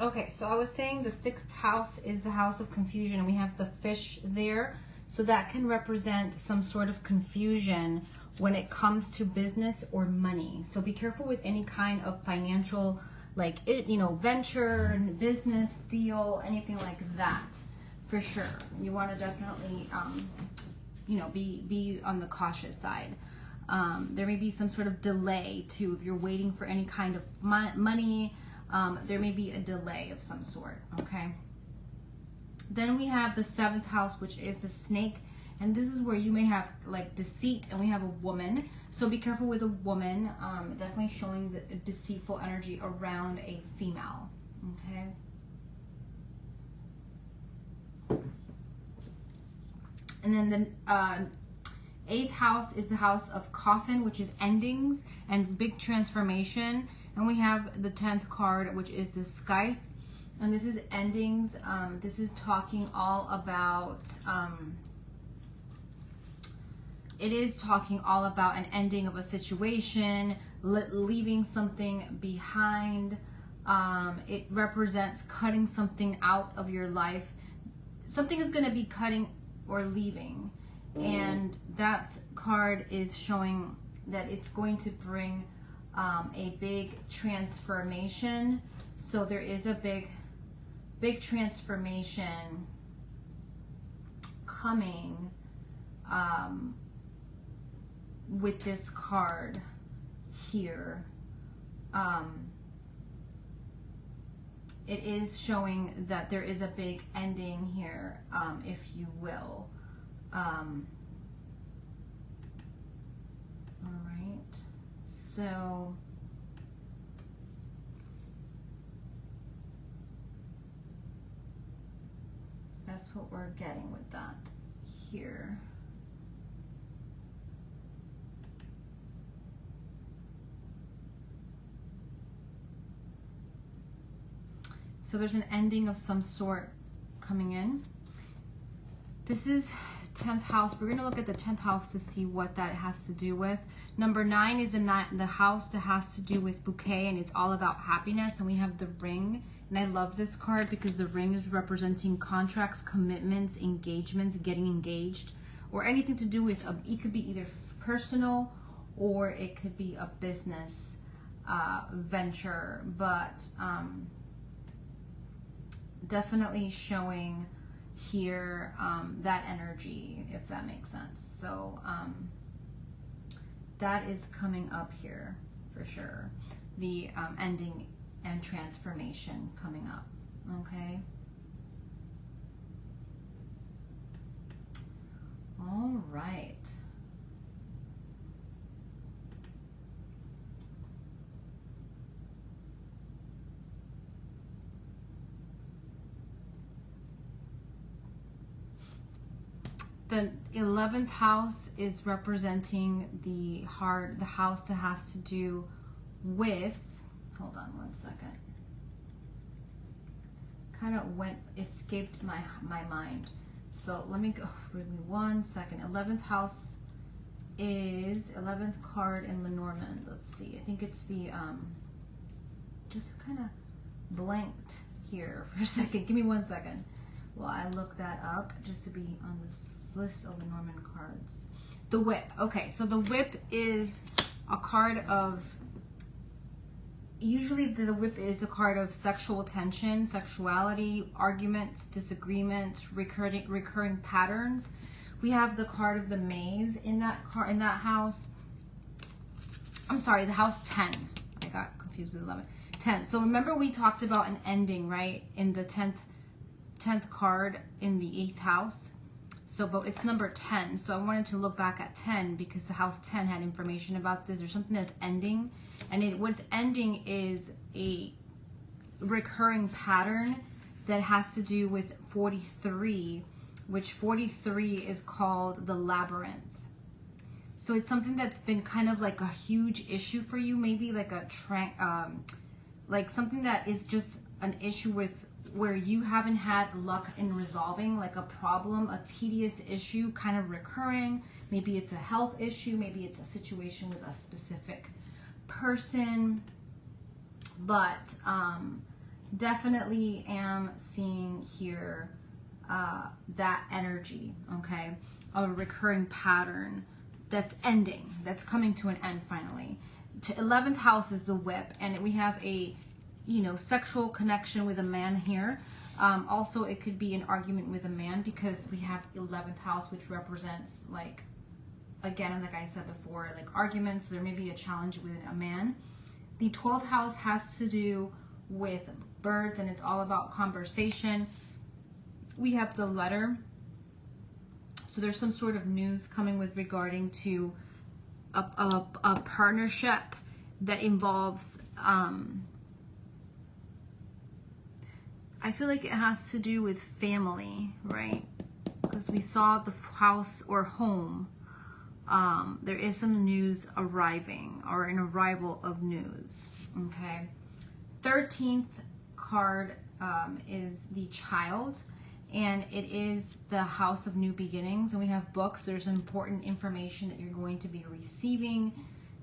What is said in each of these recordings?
Okay, so I was saying the sixth house is the house of confusion, and we have the fish there. So that can represent some sort of confusion when it comes to business or money. So be careful with any kind of financial, like, venture, business, deal, anything like that, for sure. You want to definitely, be on the cautious side. There may be some sort of delay too. If you're waiting for any kind of money, there may be a delay of some sort, okay? Then we have the seventh house, which is the snake. And this is where you may have like deceit, and we have a woman. So be careful with a woman. Definitely showing the deceitful energy around a female, okay? And then the eighth house is the house of coffin, which is endings and big transformation. And we have the 10th card, which is the scythe. And this is endings. This is talking all about, it is talking all about an ending of a situation, leaving something behind. It represents cutting something out of your life. Something is going to be cutting or leaving. And that card is showing that it's going to bring a big transformation. So there is a big transformation coming with this card here. It is showing that there is a big ending here, if you will. All right, so that's what we're getting with that here. So there's an ending of some sort coming in. This is 10th house. We're going to look at the 10th house to see what that has to do with. Number 9 is the house that has to do with bouquet, and it's all about happiness. And we have the ring. And I love this card because the ring is representing contracts, commitments, engagements, getting engaged, or anything to do with, it could be either personal or it could be a business venture. But definitely showing here that energy, if that makes sense. So that is coming up here for sure. The ending and transformation coming up, okay? All right. The 11th house is representing the house that has to do with, hold on one second. Kind of escaped my mind. So let me go, give me 1 second. 11th house is 11th card in Lenormand. Let's see. I think it's the, just kind of blanked here for a second. Give me 1 second while I look that up just to be on this list of Lenormand cards. The whip. Okay, so the whip is a card of, usually the whip is a card of sexual tension, sexuality, arguments, disagreements, recurring patterns. We have the card of the maze in that house. I'm sorry, the house 10. I got confused with 11. 10. So remember we talked about an ending, right? In the 10th card in the 8th house. So, but it's number 10. So I wanted to look back at 10 because the house 10 had information about this. There's something that's ending. And what's ending is a recurring pattern that has to do with 43, which 43 is called the labyrinth. So it's something that's been kind of like a huge issue for you, maybe like like something that is just an issue with where you haven't had luck in resolving, like a problem, a tedious issue kind of recurring. Maybe it's a health issue, maybe it's a situation with a specific person, but definitely am seeing here that energy, okay, of a recurring pattern that's ending, that's coming to an end finally. 11th house is the whip, and we have a, you know, sexual connection with a man here. Also, it could be an argument with a man because we have 11th house, which represents, like, again, like I said before, like arguments. There may be a challenge with a man. The 12th house has to do with birds, and it's all about conversation. We have the letter. So there's some sort of news coming with regarding to a partnership that involves, I feel like it has to do with family, right? Because we saw the house or home. There is some news arriving, or an arrival of news, okay? 13th card is the child, and it is the house of new beginnings. And we have books. There's important information that you're going to be receiving,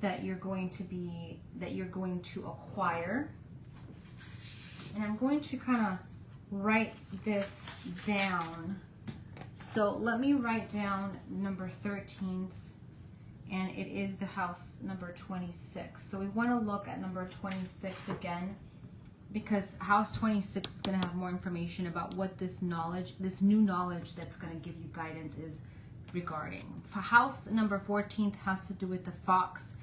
that you're going to acquire. And I'm going to kind of write this down. So let me write down number 13th, and it is the house number 26. So we want to look at number 26 again, because house 26 is going to have more information about what this knowledge, this new knowledge that's going to give you guidance is regarding. House number 14th has to do with the fox,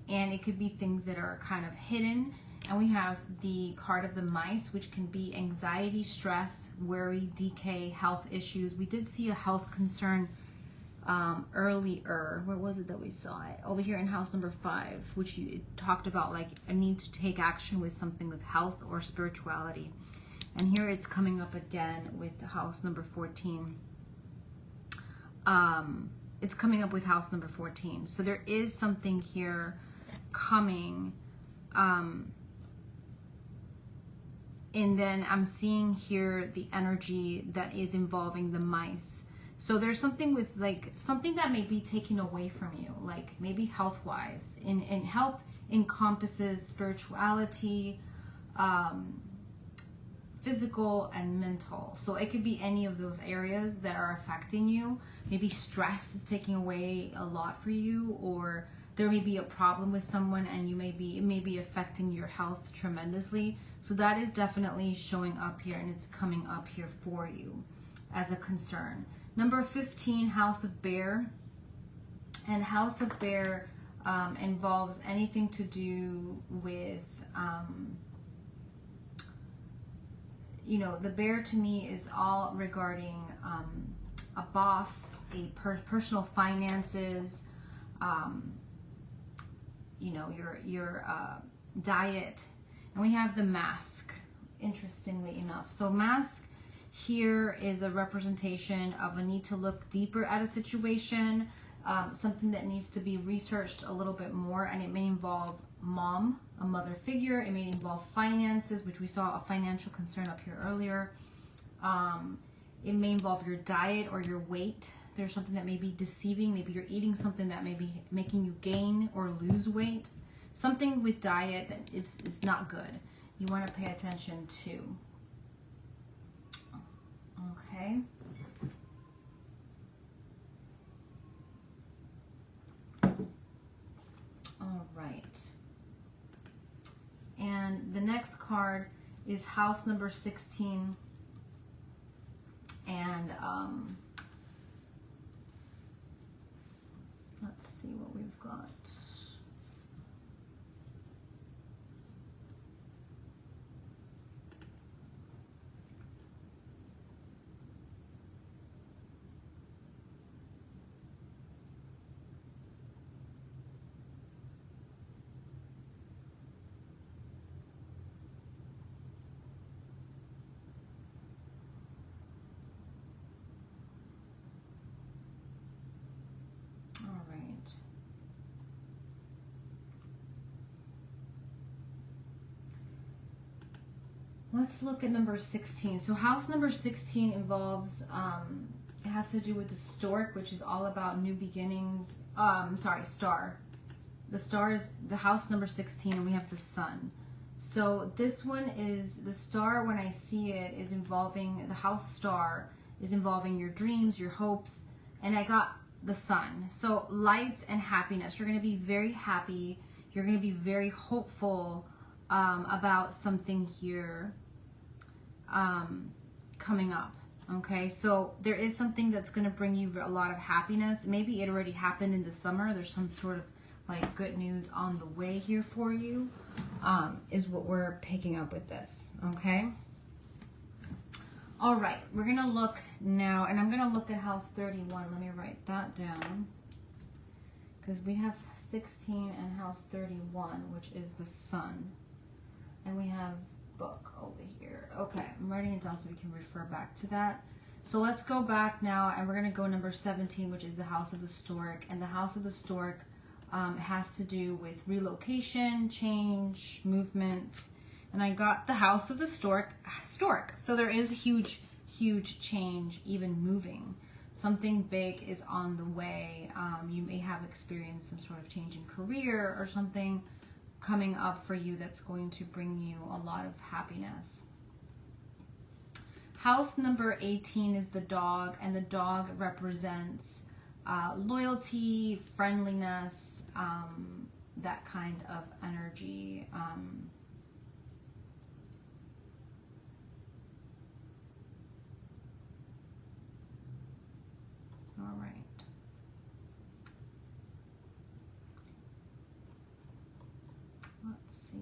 and it could be things that are kind of hidden. And we have the card of the mice, which can be anxiety, stress, worry, decay, health issues. We did see a health concern earlier. Where was it that we saw it? Over here in house number 5, which you talked about, like a need to take action with something with health or spirituality. And here it's coming up again with the house number 14. It's coming up with house number 14. So there is something here coming. And then I'm seeing here the energy that is involving the mice. So there's something with, like, something that may be taken away from you, like maybe health-wise. And health encompasses spirituality, physical and mental. So it could be any of those areas that are affecting you. Maybe stress is taking away a lot for you, or there may be a problem with someone and it may be affecting your health tremendously. So that is definitely showing up here, and it's coming up here for you as a concern. Number 15, house of bear. And house of bear involves anything to do with, you know, the bear to me is all regarding a boss, personal finances, you know, your diet. And we have the mask, interestingly enough. So mask here is a representation of a need to look deeper at a situation, something that needs to be researched a little bit more, and it may involve mom, a mother figure. It may involve finances, which we saw a financial concern up here earlier. It may involve your diet or your weight. There's something that may be deceiving. Maybe you're eating something that may be making you gain or lose weight. Something with diet that is not good. You want to pay attention to. Okay. All right. And the next card is house number 16. And let's see what we've got. Let's look at number 16. So house number 16 involves, it has to do with the stork, which is all about new beginnings. Star. The star is the house number 16, and we have the sun. So this one is the star. When I see it, is involving the house star, is involving your dreams, your hopes, and I got the sun. So light and happiness. You're going to be very happy. You're going to be very hopeful about something here coming up. Okay, so there is something that's going to bring you a lot of happiness. Maybe it already happened in the summer. There's some sort of like good news on the way here for you, is what we're picking up with this. Okay. All right, we're going to look now, and I'm going to look at house 31. Let me write that down, because we have 16 and house 31, which is the sun, and we have book over here. Okay, I'm writing it down so we can refer back to that. So let's go back now, and we're going to go number 17, which is the house of the stork, and the house of the stork has to do with relocation, change, movement. And I got the house of the stork. So there is a huge change, even moving. Something big is on the way. You may have experienced some sort of change in career or something coming up for you that's going to bring you a lot of happiness. House number 18 is the dog, and the dog represents loyalty, friendliness, that kind of energy. All right. Let's see.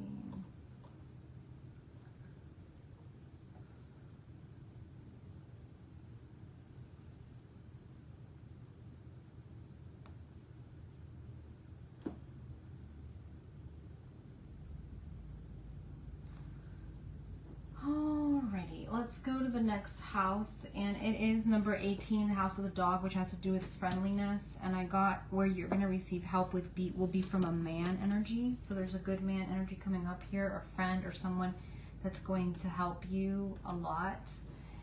Alrighty, let's go to the next house, and it is number 18, the house of the dog, which has to do with friendliness. And I got where you're going to receive help with will be from a man energy. So there's a good man energy coming up here, a friend or someone that's going to help you a lot.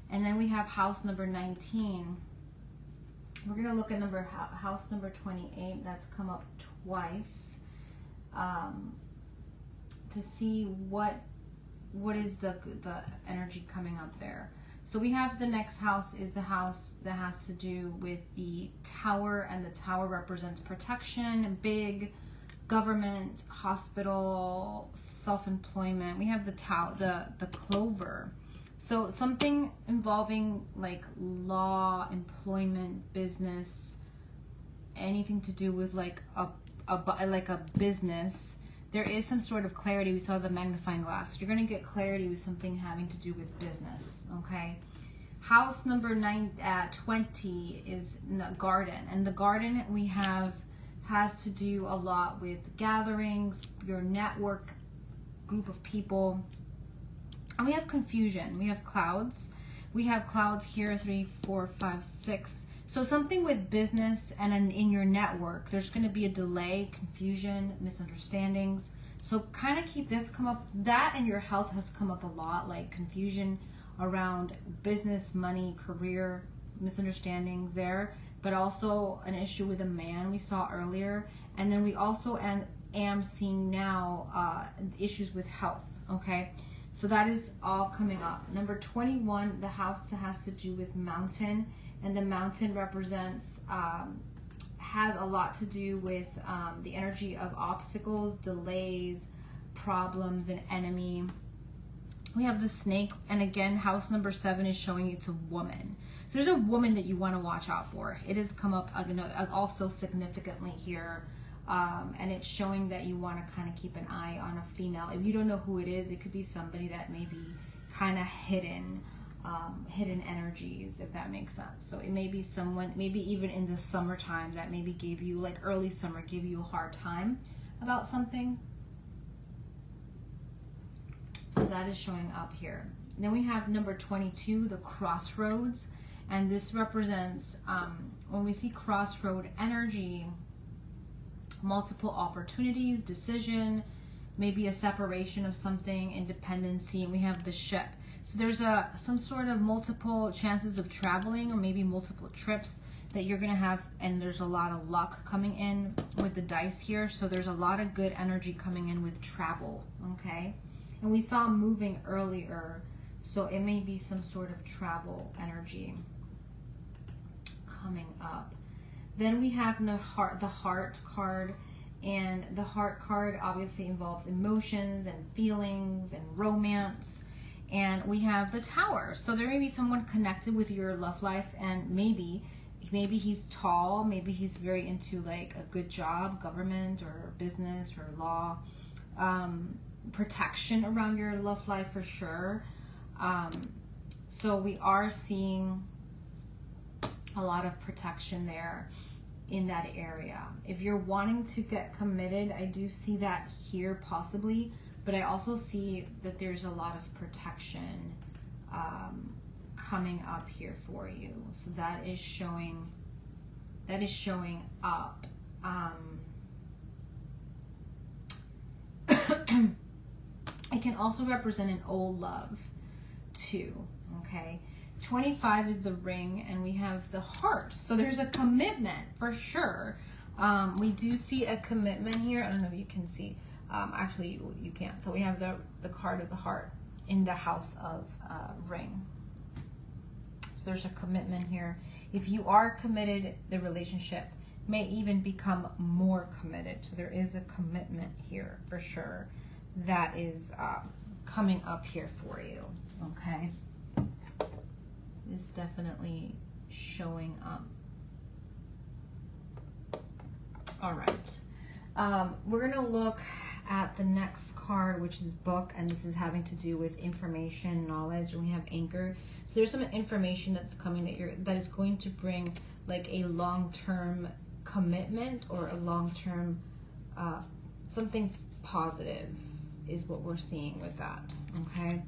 And then we have house number 19. We're going to look at house number 28. That's come up twice, to see what is the energy coming up there. So we have the next house is the house that has to do with the tower, and the tower represents protection, big government, hospital, self-employment. We have the clover. So something involving like law, employment, business, anything to do with like a business. There is some sort of clarity. We saw the magnifying glass. You're going to get clarity with something having to do with business, okay? House number 20 is garden. And the garden we have has to do a lot with gatherings, your network, group of people. And we have confusion. We have clouds. We have clouds here, 3, 4, 5, 6. So something with business and in your network, there's going to be a delay, confusion, misunderstandings. So kind of keep this come up. That and your health has come up a lot, like confusion around business, money, career, misunderstandings there, but also an issue with a man we saw earlier. And then we also am seeing now issues with health, okay? So that is all coming up. Number 21, the house has to do with mountain. And the mountain represents, has a lot to do with the energy of obstacles, delays, problems, and enemy. We have the snake, and again, house number 7 is showing it's a woman. So there's a woman that you want to watch out for. It has come up also significantly here, and it's showing that you want to kind of keep an eye on a female. If you don't know who it is, it could be somebody that may be kind of hidden energies, if that makes sense. So it may be someone, maybe even in the summertime, that maybe gave you, like early summer, gave you a hard time about something. So that is showing up here. Then we have number 22, the crossroads, and this represents, when we see crossroad energy, multiple opportunities, decision, maybe a separation of something, independency, and we have the ship. So there's some sort of multiple chances of traveling, or maybe multiple trips that you're gonna have, and there's a lot of luck coming in with the dice here. So there's a lot of good energy coming in with travel, okay? And we saw moving earlier, so it may be some sort of travel energy coming up. Then we have the heart card, and the heart card obviously involves emotions and feelings and romance. And we have the Tower, so there may be someone connected with your love life, and maybe he's tall, maybe he's very into like a good job, government or business or law, protection around your love life for sure. So we are seeing a lot of protection there in that area. If you're wanting to get committed, I do see that here possibly, but I also see that there's a lot of protection coming up here for you. So that is showing up. It can also represent an old love too, okay? 25 is the ring, and we have the heart. So there's a commitment for sure. We do see a commitment here. I don't know if you can see. Actually, you can't. So we have the card of the heart in the house of ring. So there's a commitment here. If you are committed, the relationship may even become more committed. So there is a commitment here for sure that is coming up here for you, okay? It's definitely showing up. All right. We're going to look at the next card, which is book, and this is having to do with information, knowledge, and we have anchor. So there's some information that's coming that is going to bring like a long-term commitment or a long-term something positive is what we're seeing with that, okay?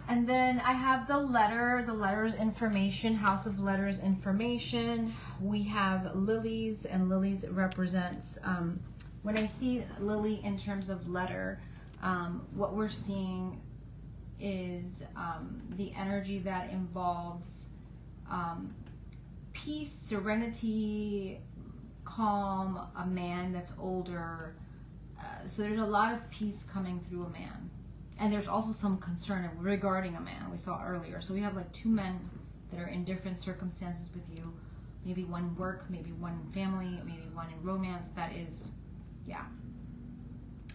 And then I have the letters information, house of letters information. We have lilies, and lilies represents, when I see lily in terms of letter, what we're seeing is the energy that involves peace, serenity, calm, a man that's older. So there's a lot of peace coming through a man. And there's also some concern regarding a man we saw earlier. So we have like two men that are in different circumstances with you. Maybe one work, maybe one in family, maybe one in romance. That is, yeah.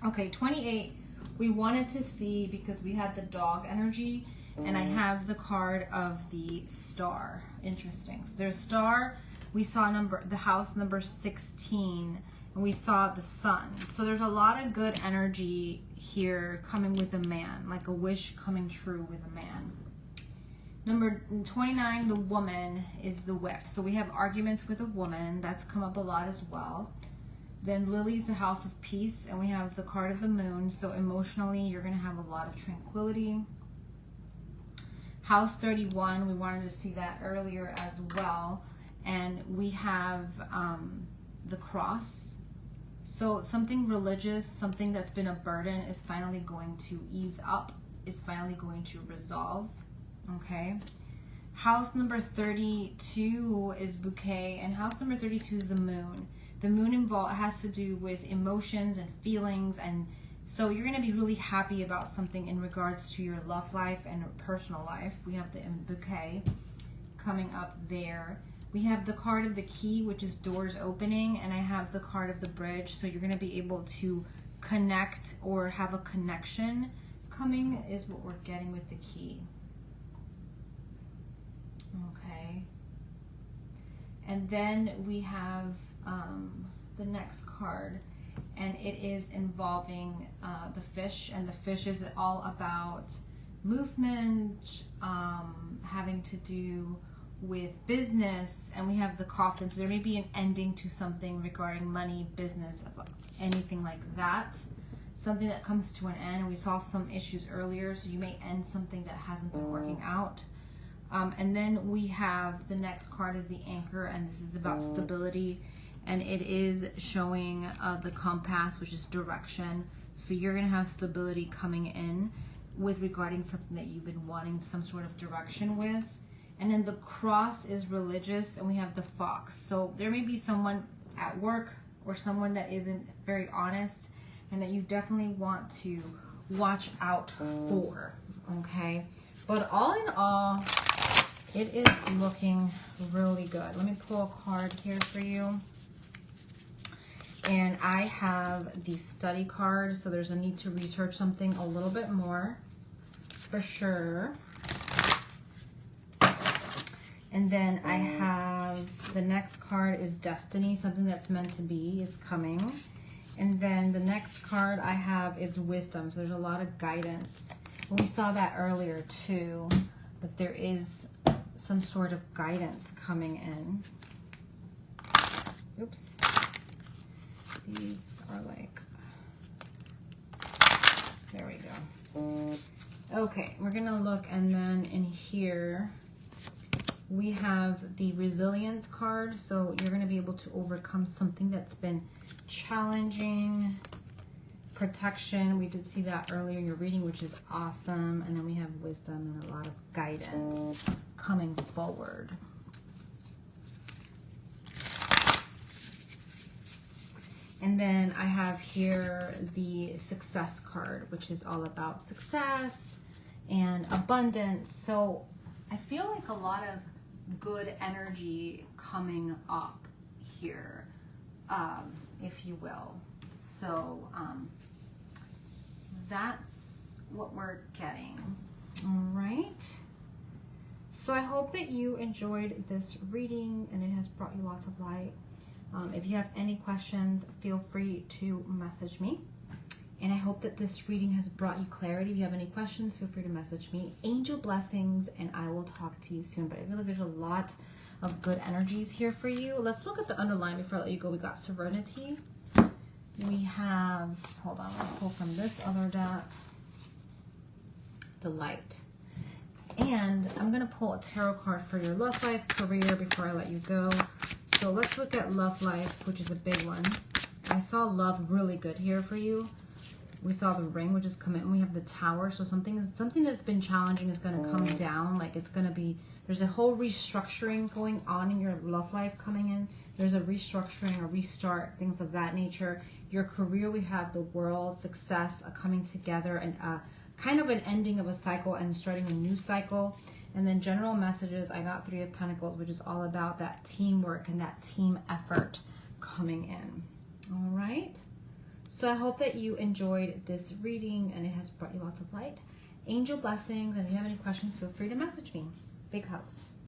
Okay, 28, we wanted to see because we had the dog energy, and I have the card of the star. Interesting. So there's star. We saw the house number 16, and we saw the sun. So there's a lot of good energy here coming with a man, like a wish coming true with a man. Number 29, the woman, is the whip. So we have arguments with a woman. That's come up a lot as well. Then Lily's the house of peace, and we have the card of the moon. So emotionally, you're going to have a lot of tranquility. House 31, we wanted to see that earlier as well. And we have the cross. So something religious, something that's been a burden is finally going to ease up, is finally going to resolve, okay? House number 32 is bouquet, and house number 32 is the moon. The moon has to do with emotions and feelings, and so you're going to be really happy about something in regards to your love life and personal life. We have the bouquet coming up there. We have the card of the key, which is doors opening, and I have the card of the bridge. So you're going to be able to connect or have a connection coming is what we're getting with the key. Okay. And then we have the next card, and it is involving the fish, and the fish is all about movement, having to do with business, and we have the coffin. So there may be an ending to something regarding money, business, anything like that. Something that comes to an end. And we saw some issues earlier, so you may end something that hasn't been working out. And then we have the next card is the anchor, and this is about stability, and it is showing the compass, which is direction. So you're going to have stability coming in with regarding something that you've been wanting some sort of direction with. And then the cross is religious, and we have the fox. So there may be someone at work or someone that isn't very honest, and that you definitely want to watch out for, okay? But all in all, it is looking really good. Let me pull a card here for you. And I have the study card, so there's a need to research something a little bit more, for sure. And then I have the next card is Destiny, something that's meant to be is coming. And then the next card I have is Wisdom, so there's a lot of guidance. And we saw that earlier too, that there is some sort of guidance coming in. Oops. These are like, there we go. Okay, we're gonna look, and then in here, we have the resilience card. So you're gonna be able to overcome something that's been challenging. Protection, we did see that earlier in your reading, which is awesome. And then we have wisdom and a lot of guidance coming forward. And then I have here the success card, which is all about success and abundance. So I feel like a lot of good energy coming up here, if you will. So that's what we're getting. All right. So I hope that you enjoyed this reading and it has brought you lots of light. If you have any questions, feel free to message me. And I hope that this reading has brought you clarity. If you have any questions, feel free to message me. Angel blessings, and I will talk to you soon. But I feel like there's a lot of good energies here for you. Let's look at the underline before I let you go. We got Serenity. We have, hold on, let's pull from this other deck. Delight. And I'm going to pull a tarot card for your love life, career before I let you go. So let's look at love life, which is a big one. I saw love really good here for you. We saw the ring, which is come in. We have the tower. So something that's been challenging is going to come down. Like it's going to be, there's a whole restructuring going on in your love life coming in. There's a restructuring, a restart, things of that nature. Your career, we have the world, success, a coming together, and kind of an ending of a cycle and starting a new cycle. And then general messages, I got 3 of Pentacles, which is all about that teamwork and that team effort coming in. All right. So I hope that you enjoyed this reading and it has brought you lots of light. Angel blessings. And if you have any questions, feel free to message me. Big hugs.